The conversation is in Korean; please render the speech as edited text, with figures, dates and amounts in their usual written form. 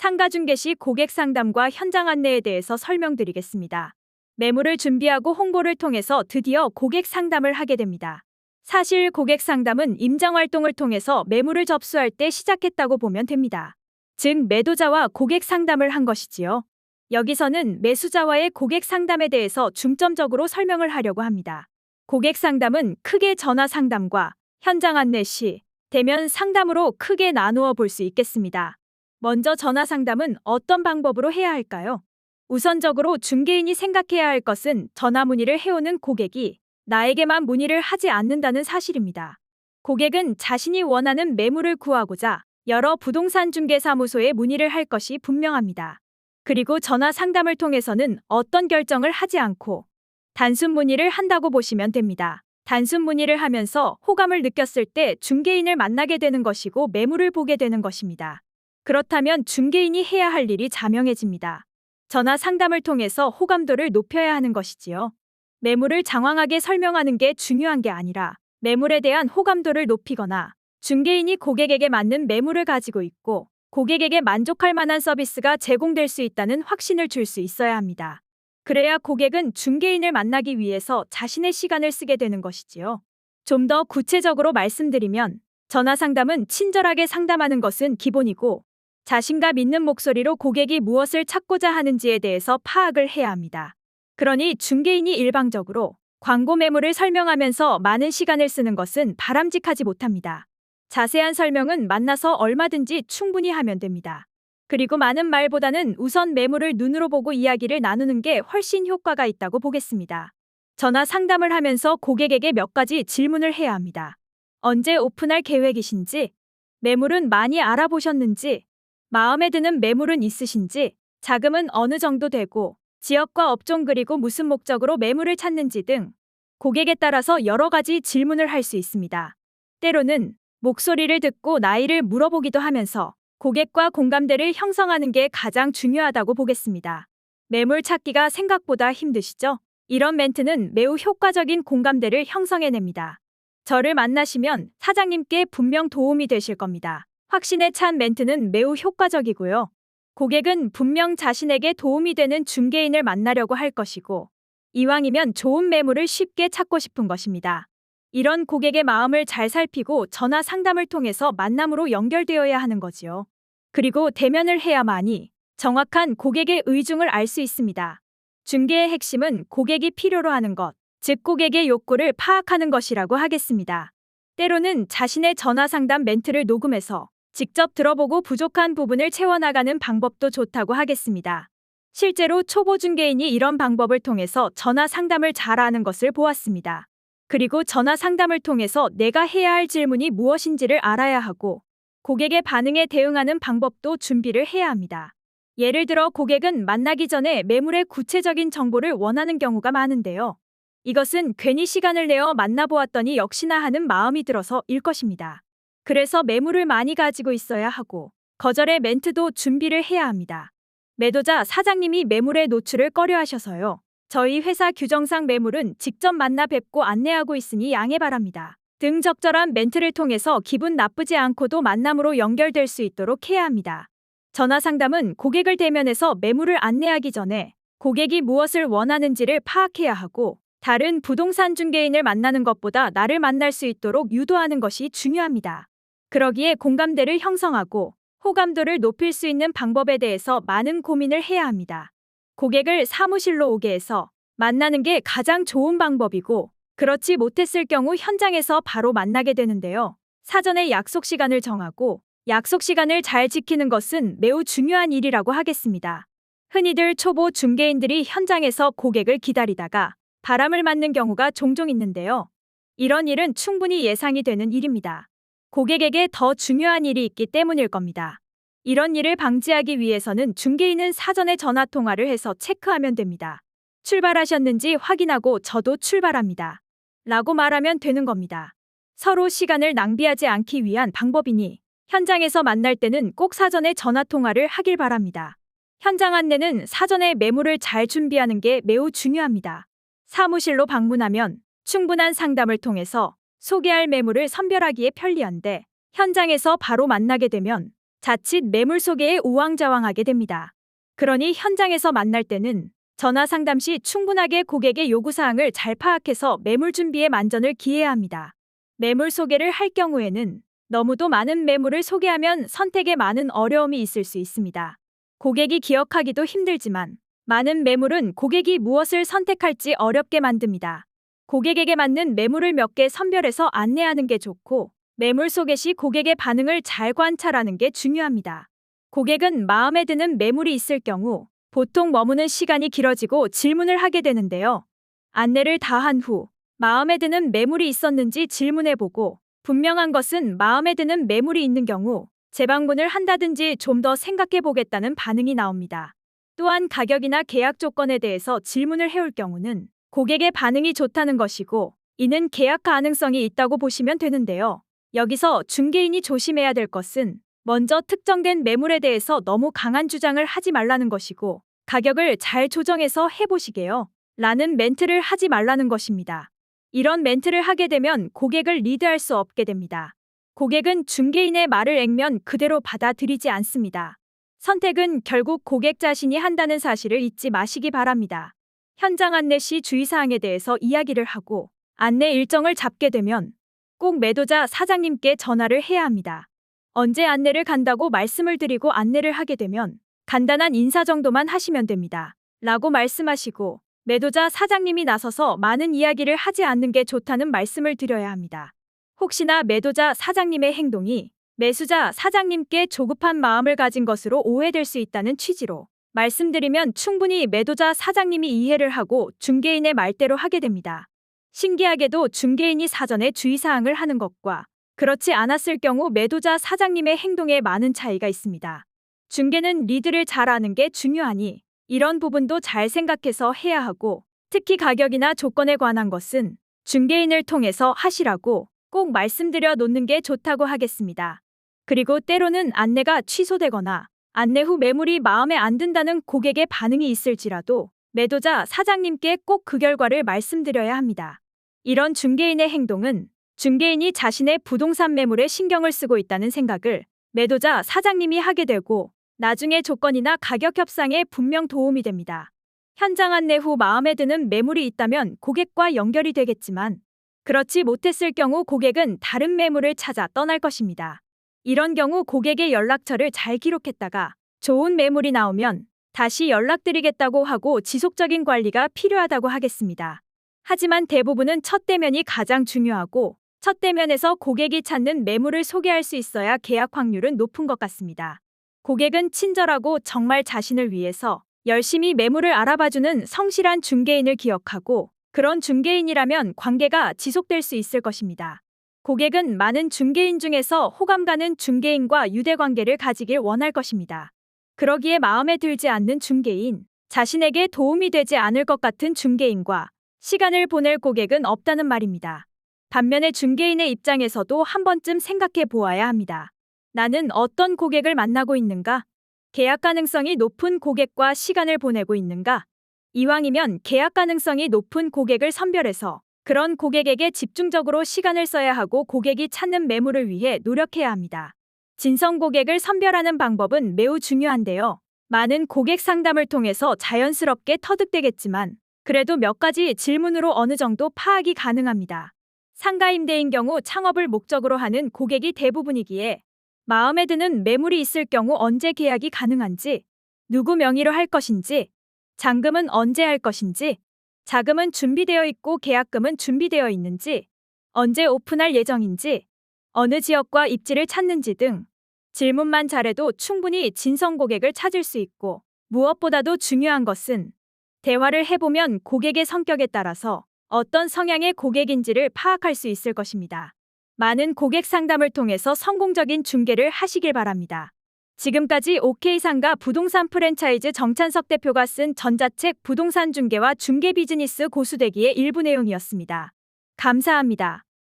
상가 중개 시 고객 상담과 현장 안내에 대해서 설명드리겠습니다. 매물을 준비하고 홍보를 통해서 드디어 고객 상담을 하게 됩니다. 사실 고객 상담은 임장 활동을 통해서 매물을 접수할 때 시작했다고 보면 됩니다. 즉, 매도자와 고객 상담을 한 것이지요. 여기서는 매수자와의 고객 상담에 대해서 중점적으로 설명을 하려고 합니다. 고객 상담은 크게 전화 상담과 현장 안내 시, 대면 상담으로 크게 나누어 볼 수 있겠습니다. 먼저 전화 상담은 어떤 방법으로 해야 할까요? 우선적으로 중개인이 생각해야 할 것은 전화 문의를 해오는 고객이 나에게만 문의를 하지 않는다는 사실입니다. 고객은 자신이 원하는 매물을 구하고자 여러 부동산 중개사무소에 문의를 할 것이 분명합니다. 그리고 전화 상담을 통해서는 어떤 결정을 하지 않고 단순 문의를 한다고 보시면 됩니다. 단순 문의를 하면서 호감을 느꼈을 때 중개인을 만나게 되는 것이고 매물을 보게 되는 것입니다. 그렇다면 중개인이 해야 할 일이 자명해집니다. 전화 상담을 통해서 호감도를 높여야 하는 것이지요. 매물을 장황하게 설명하는 게 중요한 게 아니라 매물에 대한 호감도를 높이거나 중개인이 고객에게 맞는 매물을 가지고 있고 고객에게 만족할 만한 서비스가 제공될 수 있다는 확신을 줄 수 있어야 합니다. 그래야 고객은 중개인을 만나기 위해서 자신의 시간을 쓰게 되는 것이지요. 좀 더 구체적으로 말씀드리면 전화 상담은 친절하게 상담하는 것은 기본이고 자신과 믿는 목소리로 고객이 무엇을 찾고자 하는지에 대해서 파악을 해야 합니다. 그러니 중개인이 일방적으로 광고 매물을 설명하면서 많은 시간을 쓰는 것은 바람직하지 못합니다. 자세한 설명은 만나서 얼마든지 충분히 하면 됩니다. 그리고 많은 말보다는 우선 매물을 눈으로 보고 이야기를 나누는 게 훨씬 효과가 있다고 보겠습니다. 전화 상담을 하면서 고객에게 몇 가지 질문을 해야 합니다. 언제 오픈할 계획이신지, 매물은 많이 알아보셨는지, 마음에 드는 매물은 있으신지, 자금은 어느 정도 되고, 지역과 업종 그리고 무슨 목적으로 매물을 찾는지 등 고객에 따라서 여러 가지 질문을 할 수 있습니다. 때로는 목소리를 듣고 나이를 물어보기도 하면서 고객과 공감대를 형성하는 게 가장 중요하다고 보겠습니다. 매물 찾기가 생각보다 힘드시죠? 이런 멘트는 매우 효과적인 공감대를 형성해냅니다. 저를 만나시면 사장님께 분명 도움이 되실 겁니다. 확신에 찬 멘트는 매우 효과적이고요. 고객은 분명 자신에게 도움이 되는 중개인을 만나려고 할 것이고 이왕이면 좋은 매물을 쉽게 찾고 싶은 것입니다. 이런 고객의 마음을 잘 살피고 전화 상담을 통해서 만남으로 연결되어야 하는 거지요. 그리고 대면을 해야만이 정확한 고객의 의중을 알 수 있습니다. 중개의 핵심은 고객이 필요로 하는 것, 즉 고객의 욕구를 파악하는 것이라고 하겠습니다. 때로는 자신의 전화 상담 멘트를 녹음해서 직접 들어보고 부족한 부분을 채워나가는 방법도 좋다고 하겠습니다. 실제로 초보 중개인이 이런 방법을 통해서 전화 상담을 잘하는 것을 보았습니다. 그리고 전화 상담을 통해서 내가 해야 할 질문이 무엇인지를 알아야 하고 고객의 반응에 대응하는 방법도 준비를 해야 합니다. 예를 들어 고객은 만나기 전에 매물의 구체적인 정보를 원하는 경우가 많은데요. 이것은 괜히 시간을 내어 만나보았더니 역시나 하는 마음이 들어서일 것입니다. 그래서 매물을 많이 가지고 있어야 하고 거절의 멘트도 준비를 해야 합니다. 매도자 사장님이 매물의 노출을 꺼려하셔서요. 저희 회사 규정상 매물은 직접 만나 뵙고 안내하고 있으니 양해 바랍니다. 등 적절한 멘트를 통해서 기분 나쁘지 않고도 만남으로 연결될 수 있도록 해야 합니다. 전화 상담은 고객을 대면해서 매물을 안내하기 전에 고객이 무엇을 원하는지를 파악해야 하고 다른 부동산 중개인을 만나는 것보다 나를 만날 수 있도록 유도하는 것이 중요합니다. 그러기에 공감대를 형성하고 호감도를 높일 수 있는 방법에 대해서 많은 고민을 해야 합니다. 고객을 사무실로 오게 해서 만나는 게 가장 좋은 방법이고 그렇지 못했을 경우 현장에서 바로 만나게 되는데요. 사전에 약속 시간을 정하고 약속 시간을 잘 지키는 것은 매우 중요한 일이라고 하겠습니다. 흔히들 초보 중개인들이 현장에서 고객을 기다리다가 바람을 맞는 경우가 종종 있는데요. 이런 일은 충분히 예상이 되는 일입니다. 고객에게 더 중요한 일이 있기 때문일 겁니다. 이런 일을 방지하기 위해서는 중개인은 사전에 전화 통화를 해서 체크하면 됩니다. 출발하셨는지 확인하고 저도 출발합니다. 라고 말하면 되는 겁니다. 서로 시간을 낭비하지 않기 위한 방법이니 현장에서 만날 때는 꼭 사전에 전화 통화를 하길 바랍니다. 현장 안내는 사전에 매물을 잘 준비하는 게 매우 중요합니다. 사무실로 방문하면 충분한 상담을 통해서 소개할 매물을 선별하기에 편리한데 현장에서 바로 만나게 되면 자칫 매물 소개에 우왕좌왕하게 됩니다. 그러니 현장에서 만날 때는 전화 상담 시 충분하게 고객의 요구사항을 잘 파악해서 매물 준비에 만전을 기해야 합니다. 매물 소개를 할 경우에는 너무도 많은 매물을 소개하면 선택에 많은 어려움이 있을 수 있습니다. 고객이 기억하기도 힘들지만 많은 매물은 고객이 무엇을 선택할지 어렵게 만듭니다. 고객에게 맞는 매물을 몇 개 선별해서 안내하는 게 좋고 매물 소개 시 고객의 반응을 잘 관찰하는 게 중요합니다. 고객은 마음에 드는 매물이 있을 경우 보통 머무는 시간이 길어지고 질문을 하게 되는데요. 안내를 다 한 후 마음에 드는 매물이 있었는지 질문해보고 분명한 것은 마음에 드는 매물이 있는 경우 재방문을 한다든지 좀 더 생각해보겠다는 반응이 나옵니다. 또한 가격이나 계약 조건에 대해서 질문을 해올 경우는 고객의 반응이 좋다는 것이고 이는 계약 가능성이 있다고 보시면 되는데요. 여기서 중개인이 조심해야 될 것은 먼저 특정된 매물에 대해서 너무 강한 주장을 하지 말라는 것이고 가격을 잘 조정해서 해보시게요. 라는 멘트를 하지 말라는 것입니다. 이런 멘트를 하게 되면 고객을 리드할 수 없게 됩니다. 고객은 중개인의 말을 액면 그대로 받아들이지 않습니다. 선택은 결국 고객 자신이 한다는 사실을 잊지 마시기 바랍니다. 현장 안내 시 주의사항에 대해서 이야기를 하고 안내 일정을 잡게 되면 꼭 매도자 사장님께 전화를 해야 합니다. 언제 안내를 간다고 말씀을 드리고 안내를 하게 되면 간단한 인사 정도만 하시면 됩니다. 라고 말씀하시고 매도자 사장님이 나서서 많은 이야기를 하지 않는 게 좋다는 말씀을 드려야 합니다. 혹시나 매도자 사장님의 행동이 매수자 사장님께 조급한 마음을 가진 것으로 오해될 수 있다는 취지로 말씀드리면 충분히 매도자 사장님이 이해를 하고 중개인의 말대로 하게 됩니다. 신기하게도 중개인이 사전에 주의사항을 하는 것과 그렇지 않았을 경우 매도자 사장님의 행동에 많은 차이가 있습니다. 중개는 리드를 잘 하는 게 중요하니 이런 부분도 잘 생각해서 해야 하고 특히 가격이나 조건에 관한 것은 중개인을 통해서 하시라고 꼭 말씀드려 놓는 게 좋다고 하겠습니다. 그리고 때로는 안내가 취소되거나 안내 후 매물이 마음에 안 든다는 고객의 반응이 있을지라도 매도자 사장님께 꼭 그 결과를 말씀드려야 합니다. 이런 중개인의 행동은 중개인이 자신의 부동산 매물에 신경을 쓰고 있다는 생각을 매도자 사장님이 하게 되고 나중에 조건이나 가격 협상에 분명 도움이 됩니다. 현장 안내 후 마음에 드는 매물이 있다면 고객과 연결이 되겠지만 그렇지 못했을 경우 고객은 다른 매물을 찾아 떠날 것입니다. 이런 경우 고객의 연락처를 잘 기록했다가 좋은 매물이 나오면 다시 연락드리겠다고 하고 지속적인 관리가 필요하다고 하겠습니다. 하지만 대부분은 첫 대면이 가장 중요하고 첫 대면에서 고객이 찾는 매물을 소개할 수 있어야 계약 확률은 높은 것 같습니다. 고객은 친절하고 정말 자신을 위해서 열심히 매물을 알아봐주는 성실한 중개인을 기억하고 그런 중개인이라면 관계가 지속될 수 있을 것입니다. 고객은 많은 중개인 중에서 호감 가는 중개인과 유대관계를 가지길 원할 것입니다. 그러기에 마음에 들지 않는 중개인, 자신에게 도움이 되지 않을 것 같은 중개인과 시간을 보낼 고객은 없다는 말입니다. 반면에 중개인의 입장에서도 한 번쯤 생각해 보아야 합니다. 나는 어떤 고객을 만나고 있는가? 계약 가능성이 높은 고객과 시간을 보내고 있는가? 이왕이면 계약 가능성이 높은 고객을 선별해서 그런 고객에게 집중적으로 시간을 써야 하고 고객이 찾는 매물을 위해 노력해야 합니다. 진성 고객을 선별하는 방법은 매우 중요한데요. 많은 고객 상담을 통해서 자연스럽게 터득되겠지만 그래도 몇 가지 질문으로 어느 정도 파악이 가능합니다. 상가임대인 경우 창업을 목적으로 하는 고객이 대부분이기에 마음에 드는 매물이 있을 경우 언제 계약이 가능한지, 누구 명의로 할 것인지, 잔금은 언제 할 것인지, 자금은 준비되어 있고 계약금은 준비되어 있는지, 언제 오픈할 예정인지, 어느 지역과 입지를 찾는지 등 질문만 잘해도 충분히 진성 고객을 찾을 수 있고 무엇보다도 중요한 것은 대화를 해보면 고객의 성격에 따라서 어떤 성향의 고객인지를 파악할 수 있을 것입니다. 많은 고객 상담을 통해서 성공적인 중개를 하시길 바랍니다. 지금까지 OK상가 부동산 프랜차이즈 정찬석 대표가 쓴 전자책 부동산 중개와 중개 비즈니스 고수되기의 일부 내용이었습니다. 감사합니다.